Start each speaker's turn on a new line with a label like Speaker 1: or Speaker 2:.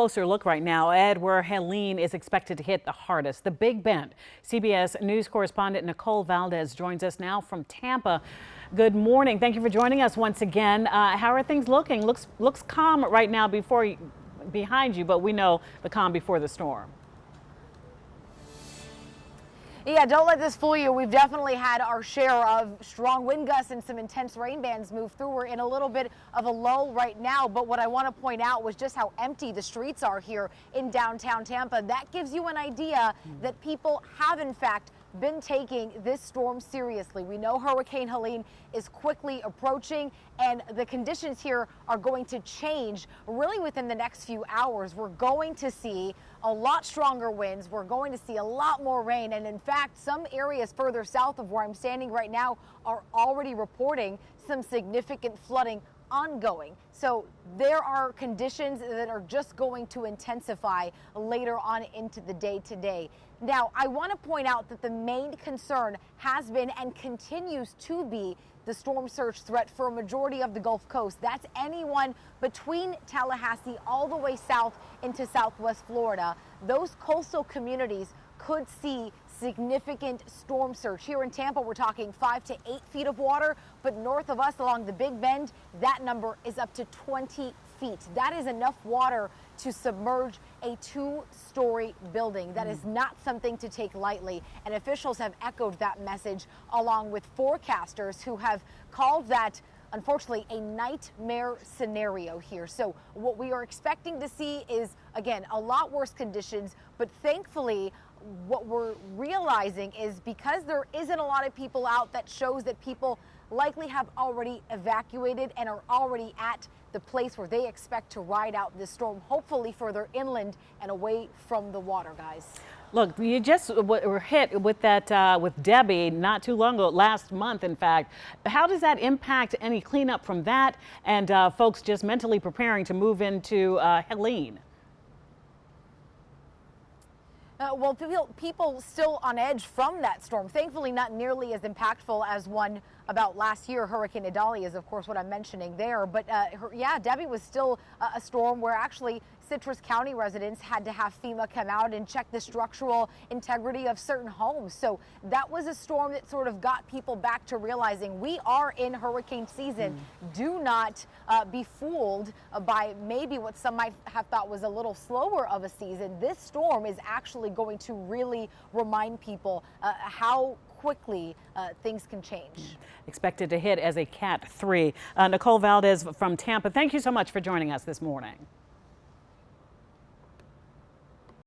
Speaker 1: Closer look right now, Ed, where Helene is expected to hit the hardest, the Big Bend. CBS News correspondent Nicole Valdez joins us now from Tampa. Good morning. Thank you for joining us once again. How are things looking? Looks calm right now behind you, but we know the calm before the storm.
Speaker 2: Yeah, don't let this fool you. We've definitely had our share of strong wind gusts and some intense rain bands move through. We're in a little bit of a lull right now, but what I want to point out was just how empty the streets are here in downtown Tampa. That gives you an idea that people have, in fact, been taking this storm seriously. We know Hurricane Helene is quickly approaching, and the conditions here are going to change really within the next few hours. We're going to see a lot stronger winds. We're going to see a lot more rain, and in fact, some areas further south of where I'm standing right now are already reporting some significant flooding ongoing. So there are conditions that are just going to intensify later on into the day today. Now, I want to point out that the main concern has been and continues to be the storm surge threat for a majority of the Gulf Coast. That's anyone between Tallahassee all the way south into southwest Florida. Those coastal communities could see significant storm surge. Here in Tampa, we're talking 5 to 8 feet of water, but north of us along the Big Bend, that number is up to 20 feet. That is enough water to submerge a 2-story building. That is not something to take lightly, and officials have echoed that message along with forecasters who have called that, unfortunately, a nightmare scenario here. So what we are expecting to see is, again, a lot worse conditions, but thankfully, what we're realizing is because there isn't a lot of people out, that shows that people likely have already evacuated and are already at the place where they expect to ride out this storm, hopefully further inland and away from the water, guys.
Speaker 1: Look, you just were hit with that with Debbie not too long ago, last month, in fact. How does that impact any cleanup from that and folks just mentally preparing to move into Helene?
Speaker 2: Well, people still on edge from that storm. Thankfully, not nearly as impactful as one about last year. Hurricane Helene is, of course, what I'm mentioning there. But yeah, Debbie was still a storm where actually Citrus County residents had to have FEMA come out and check the structural integrity of certain homes. So that was a storm that sort of got people back to realizing we are in hurricane season. Do not be fooled by maybe what some might have thought was a little slower of a season. This storm is actually going to really remind people how quickly things can change.
Speaker 1: Expected to hit as a Cat 3. Nicole Valdez from Tampa, thank you so much for joining us this morning.